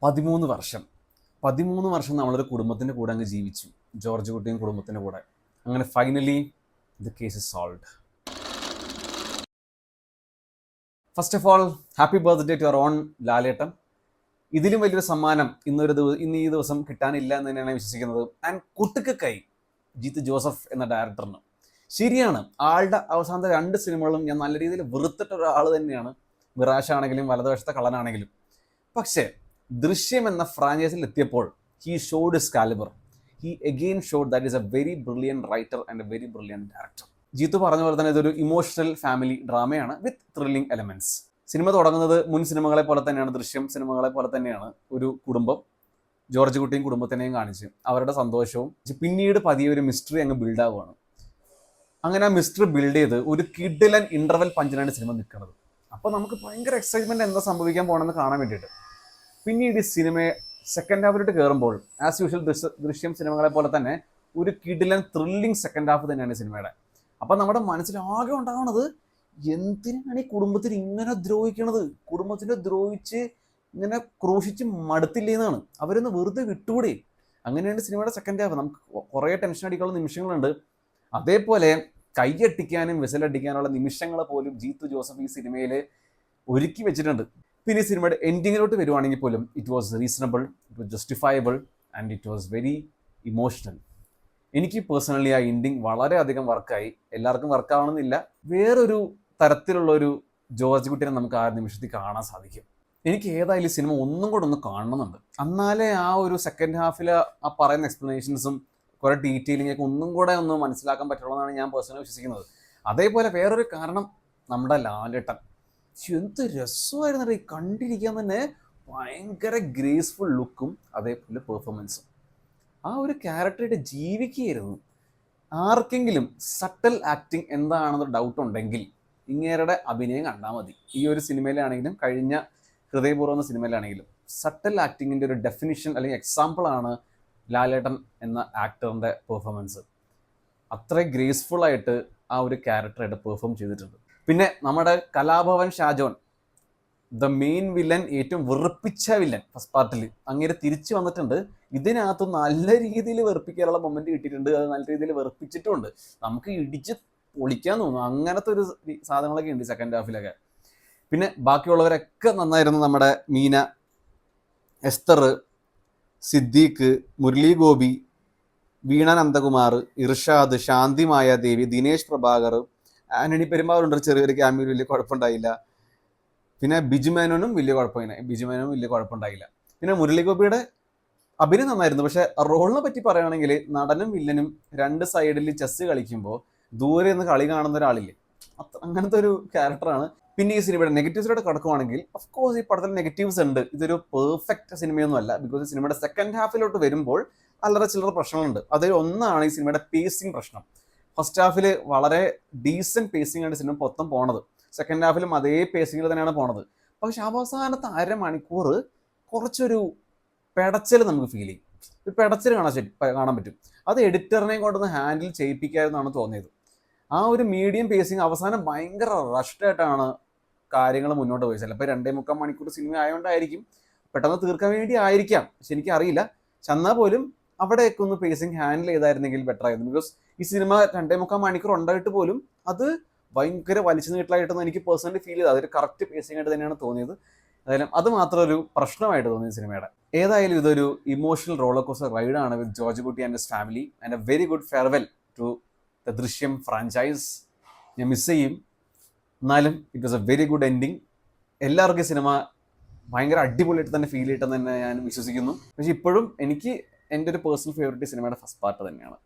13 വർഷം 13 വർഷം നമ്മളൊരു കുടുംബത്തിൻ്റെ കൂടെ അങ്ങ് ജീവിച്ചു. ജോർജ് കുട്ടിയും കുടുംബത്തിൻ്റെ കൂടെ. അങ്ങനെ finally the case is solved. First of all, happy birthday to our own Lalettan. ഇതിലും വലിയൊരു സമ്മാനം ഇന്ന് ഈ ദിവസം കിട്ടാനില്ല എന്ന് തന്നെയാണ് വിശ്വസിക്കുന്നത്. ആൻഡ് കുട്ടുക്കൈ ജിത്ത് ജോസഫ് എന്ന ഡയറക്ടറിന്. ശരിയാണ്, ആളുടെ അവസാനത്തെ 2 സിനിമകളും ഞാൻ നല്ല രീതിയിൽ വെറുത്തിട്ട ഒരാൾ തന്നെയാണ്. മിറാഷ് ആണെങ്കിലും വലതുവശത്തെ കള്ളനാണെങ്കിലും. പക്ഷേ ദൃശ്യം എന്ന ഫ്രാഞ്ചൈസിൽ എത്തിയപ്പോൾ he showed his calibre. He again showed that is a very brilliant writer and a very brilliant director. Jeethu പറഞ്ഞ പോലെ തന്നെ ഇതൊരു ഇമോഷണൽ ഫാമിലി ഡ്രാമയാണ് വിത്ത് ത്രില്ലിംഗ് എലമെന്റ്സ്. സിനിമ തുടങ്ങുന്നത് മുൻ സിനിമകളെ പോലെ തന്നെയാണ്, ദൃശ്യം സിനിമകളെ പോലെ തന്നെയാണ്. ഒരു കുടുംബം, ജോർജ് കുട്ടിയും കുടുംബത്തിനെയും കാണിച്ച് അവരുടെ സന്തോഷവും പിന്നീട് പതിയെ ഒരു മിസ്റ്ററി അങ്ങ് ബിൽഡ് ആവുകയാണ്. അങ്ങനെ ആ മിസ്റ്ററി ബിൽഡ് ചെയ്ത് ഒരു കിഡിലൻ ഇന്റർവെൽ പഞ്ചിനാണ് സിനിമ നിൽക്കുന്നത്. അപ്പോൾ നമുക്ക് ഭയങ്കര എക്സൈറ്റ്മെന്റ് എന്താ സംഭവിക്കാൻ പോകണമെന്ന് കാണാൻ വേണ്ടിയിട്ട്. പിന്നീട് ഈ സിനിമയെ സെക്കൻഡ് ഹാഫിലോട്ട് കയറുമ്പോൾ ആസ് യൂഷ്വൽ ദൃശ്യം സിനിമകളെ പോലെ തന്നെ ഒരു കിഡിലൻ ത്രില്ലിംഗ് സെക്കൻഡ് ഹാഫ് തന്നെയാണ് സിനിമയുടെ. അപ്പം നമ്മുടെ മനസ്സിൽ ആകെ ഉണ്ടാവുന്നത്, എന്തിനാണ് ഈ കുടുംബത്തിന് ഇങ്ങനെ ദ്രോഹിക്കണത്? കുടുംബത്തിനെ ദ്രോഹിച്ച് ഇങ്ങനെ ക്രൂശിച്ച് മടുത്തില്ലേന്നാണ്. അവരൊന്ന് വെറുതെ വിട്ടുകൂടി. അങ്ങനെയാണ് സിനിമയുടെ സെക്കൻഡ് ഹാഫ്. നമുക്ക് കുറേ ടെൻഷൻ അടിക്കാനുള്ള നിമിഷങ്ങളുണ്ട്. അതേപോലെ കൈയട്ടിക്കാനും വിസലടിക്കാനുള്ള നിമിഷങ്ങൾ പോലും ജീത്തു ജോസഫ് ഈ സിനിമയിൽ ഒരുക്കി വെച്ചിട്ടുണ്ട്. പിന്നെ ഈ സിനിമയുടെ എൻഡിങ്ങിലോട്ട് വരുവാണെങ്കിൽ പോലും it was reasonable, it was justifiable and it was very emotional. എനിക്ക് പേഴ്സണലി ആ എൻഡിങ് വളരെയധികം വർക്കായി. എല്ലാവർക്കും വർക്കാവണമെന്നില്ല. വേറൊരു തരത്തിലുള്ള ഒരു ജോർജ് കുട്ടിയെ നമുക്ക് ആ നിമിഷത്തിൽ കാണാൻ സാധിക്കും. എനിക്ക് ഏതായാലും സിനിമ ഒന്നും കൂടെ ഒന്ന് കാണണമെന്നുണ്ട്. എന്നാലേ ആ ഒരു സെക്കൻഡ് ഹാഫിൽ ആ പറയുന്ന എക്സ്പ്ലനേഷൻസും കുറേ ഡീറ്റെയിലിംഗ് ഒക്കെ ഒന്നും കൂടെ ഒന്ന് മനസ്സിലാക്കാൻ പറ്റുള്ളൂ എന്നാണ് ഞാൻ പേഴ്സണലി വിശ്വസിക്കുന്നത്. അതേപോലെ വേറൊരു കാരണം, നമ്മുടെ ലാലേട്ടൻ. എന്ത് രസമായിരുന്നു ഈ കണ്ടിരിക്കാൻ തന്നെ. ഭയങ്കര ഗ്രേസ്ഫുൾ ലുക്കും അതേപോലെ പെർഫോമൻസും. ആ ഒരു ക്യാരക്ടറായിട്ട് ജീവിക്കുകയായിരുന്നു. ആർക്കെങ്കിലും സട്ടൽ ആക്ടിങ് എന്താണെന്നൊരു ഡൗട്ട് ഉണ്ടെങ്കിൽ ഇങ്ങേരുടെ അഭിനയം കണ്ടാൽ മതി. ഈ ഒരു സിനിമയിലാണെങ്കിലും കഴിഞ്ഞ ഹൃദയപൂർവ്വം എന്ന സിനിമയിലാണെങ്കിലും സട്ടൽ ആക്ടിങ്ങിൻ്റെ ഒരു ഡെഫിനിഷൻ അല്ലെങ്കിൽ എക്സാമ്പിളാണ് ലാലേട്ടൻ എന്ന ആക്ടറിൻ്റെ പെർഫോമൻസ്. അത്ര ഗ്രേസ്ഫുള്ളായിട്ട് ആ ഒരു ക്യാരക്ടറായിട്ട് പെർഫോം ചെയ്തിട്ടുണ്ട്. പിന്നെ നമ്മുടെ Kalabhavan Shajon, the main villain, ഏറ്റവും വെറുപ്പിച്ച വില്ലൻ ഫസ്റ്റ് പാർട്ടിൽ അങ്ങനെ തിരിച്ചു വന്നിട്ടുണ്ട്. ഇതിനകത്ത് നല്ല രീതിയിൽ വെറുപ്പിക്കാനുള്ള മൊമെന്റ് കിട്ടിയിട്ടുണ്ട്. അത് നല്ല രീതിയിൽ വെറുപ്പിച്ചിട്ടുമുണ്ട്. നമുക്ക് ഇടിച്ച് പൊളിക്കാൻ തോന്നും. അങ്ങനത്തെ ഒരു സാധനങ്ങളൊക്കെ ഉണ്ട് സെക്കൻഡ് ഹാഫിലൊക്കെ. പിന്നെ ബാക്കിയുള്ളവരൊക്കെ നന്നായിരുന്നു. നമ്മുടെ മീന, എസ്തർ, സിദ്ദീഖ്, മുരളി ഗോപി, വീണ നന്ദകുമാർ, ഇർഷാദ്, ശാന്തി മായാദേവി, ദിനേശ് പ്രഭാകർ, ആന്റണി പെരുമ്പാവൂരുണ്ട്. ചെറിയൊരു ക്യാമിയിൽ വലിയ കുഴപ്പമുണ്ടായില്ല. പിന്നെ ബിജുമേനോനും വലിയ കുഴപ്പമുണ്ടായില്ല. പിന്നെ മുരളി ഗോപിയുടെ അഭിനയം നന്നായിരുന്നു. പക്ഷെ റോളിനെ പറ്റി പറയുകയാണെങ്കിൽ നടനും വില്ലനും 2 സൈഡിൽ ചെസ് കളിക്കുമ്പോൾ ദൂരെ നിന്ന് കളി കാണുന്ന ഒരാളില്ലേ, അങ്ങനത്തെ ഒരു ക്യാരക്ടറാണ്. പിന്നെ ഈ സിനിമയുടെ നെഗറ്റീവ്സിലോട്ട് കടക്കുവാണെങ്കിൽ ഓഫ്കോഴ്സ് ഈ പടത്തിൽ നെഗറ്റീവ്സ് ഉണ്ട്. ഇതൊരു പെർഫെക്റ്റ് സിനിമയൊന്നും അല്ല. ബിക്കോസ് ഈ സിനിമയുടെ സെക്കൻഡ് ഹാഫിലോട്ട് വരുമ്പോൾ അല്ലറ ചില്ലറ പ്രശ്നങ്ങളുണ്ട്. അതിൽ ഒന്നാണ് ഈ സിനിമയുടെ പേസിംഗ് പ്രശ്നം. ഫസ്റ്റ് ഹാഫിൽ വളരെ ഡീസൻറ്റ് പേസിംഗ് ആണ് സിനിമ മൊത്തം പോണത്. സെക്കൻഡ് ഹാഫിലും അതേ പേസിങ്ങിൽ തന്നെയാണ് പോണത്. പക്ഷെ അവസാനത്തെ അരമണിക്കൂർ കുറച്ചൊരു പെടച്ചൽ നമുക്ക് ഫീൽ ചെയ്യും. ഒരു പെടച്ചൽ കാണാൻ പറ്റും. അത് എഡിറ്ററിനെ കൊണ്ടൊന്ന് ഹാൻഡിൽ ചെയ്യിപ്പിക്കാമെന്നാണ് തോന്നിയത്. ആ ഒരു മീഡിയം പേസിങ് അവസാനം ഭയങ്കര റഷ്ഡായിട്ടാണ് കാര്യങ്ങൾ മുന്നോട്ട് പോയി. ചിലപ്പോൾ 2.25 മണിക്കൂർ സിനിമ ആയതുകൊണ്ടായിരിക്കും, പെട്ടെന്ന് തീർക്കാൻ വേണ്ടി ആയിരിക്കാം, പക്ഷെ എനിക്കറിയില്ല. എന്നാൽ പോലും അവിടെയൊക്കെ ഒന്ന് പേസിങ് ഹാൻഡിൽ ചെയ്തായിരുന്നെങ്കിൽ ബെറ്റർ ആയിരുന്നു. ബിക്കോസ് ഈ സിനിമ 2.25 മണിക്കൂർ ഉണ്ടായിട്ട് പോലും അത് ഭയങ്കര വലിച്ചു നീട്ടലായിട്ടൊന്നും എനിക്ക് പേഴ്സണലി ഫീൽ ചെയ്തത്. അതൊരു കറക്റ്റ് പേസിംഗ് ആയിട്ട് തന്നെയാണ് തോന്നിയത്. ഏതായാലും അത് മാത്രം ഒരു പ്രശ്നമായിട്ട് തോന്നിയത് സിനിമയുടെ. ഏതായാലും ഇതൊരു ഇമോഷണൽ റോളർ കോസ്റ്റർ റൈഡാണ് with Georgekutty and his family. And a very good farewell to the Drishyam franchise. ഞാൻ മിസ് ചെയ്യും, എന്നാലും it was a very good ending. എല്ലാവർക്കും സിനിമ ഭയങ്കര അടിപൊളിയായിട്ട് തന്നെ ഫീൽ ചെയ്തിട്ടെന്ന് തന്നെ ഞാൻ വിശ്വസിക്കുന്നു. പക്ഷെ ഇപ്പോഴും എനിക്ക് എൻ്റെ ഒരു പേഴ്സണൽ ഫേവറേറ്റ് സിനിമയുടെ ഫസ്റ്റ് പാർട്ട് തന്നെയാണ്.